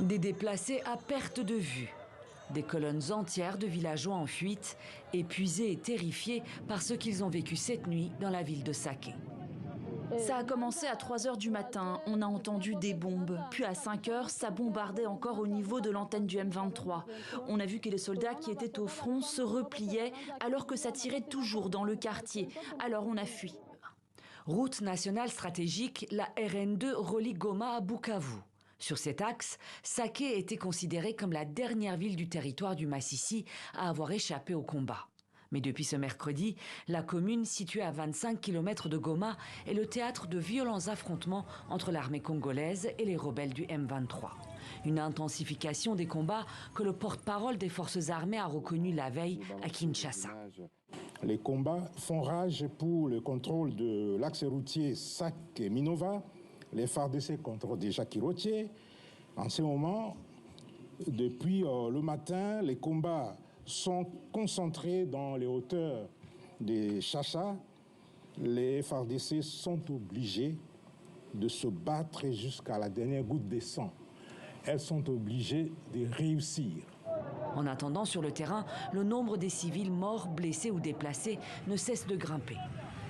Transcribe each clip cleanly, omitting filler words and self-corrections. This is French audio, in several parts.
Des déplacés à perte de vue. Des colonnes entières de villageois en fuite, épuisés et terrifiés par ce qu'ils ont vécu cette nuit dans la ville de Saké. Ça a commencé à 3 h du matin, on a entendu des bombes. Puis à 5 h, ça bombardait encore au niveau de l'antenne du M23. On a vu que les soldats qui étaient au front se repliaient alors que ça tirait toujours dans le quartier. Alors on a fui. Route nationale stratégique, la RN2 relie Goma à Bukavu. Sur cet axe, Saké était considérée comme la dernière ville du territoire du Massissi à avoir échappé au combat. Mais depuis ce mercredi, la commune, située à 25 km de Goma, est le théâtre de violents affrontements entre l'armée congolaise et les rebelles du M23. Une intensification des combats que le porte-parole des forces armées a reconnu la veille à Kinshasa. Les combats font rage pour le contrôle de l'axe routier Saké-Minova. Les FARDC contrôlent déjà Kirotier. En ce moment, depuis le matin, les combats sont concentrés dans les hauteurs des Chacha. Les FARDC sont obligés de se battre jusqu'à la dernière goutte de sang. Elles sont obligées de réussir. En attendant, sur le terrain, le nombre des civils morts, blessés ou déplacés ne cesse de grimper.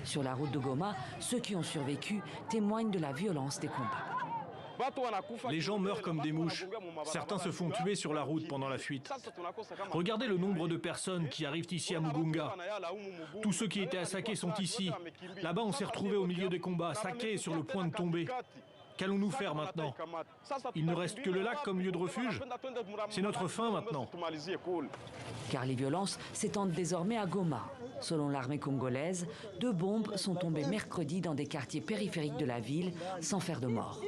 Sur la route de Goma, ceux qui ont survécu témoignent de la violence des combats. Les gens meurent comme des mouches. Certains se font tuer sur la route pendant la fuite. Regardez le nombre de personnes qui arrivent ici à Mugunga. Tous ceux qui étaient à Saké sont ici. Là-bas, on s'est retrouvés au milieu des combats. Saké est sur le point de tomber. Qu'allons-nous faire maintenant? Il ne reste que le lac comme lieu de refuge. C'est notre fin maintenant. Car les violences s'étendent désormais à Goma. Selon l'armée congolaise, 2 bombes sont tombées mercredi dans des quartiers périphériques de la ville sans faire de morts.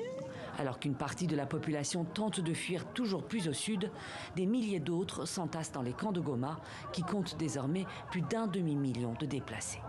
Alors qu'une partie de la population tente de fuir toujours plus au sud, des milliers d'autres s'entassent dans les camps de Goma qui comptent désormais plus d'1 demi-million de déplacés.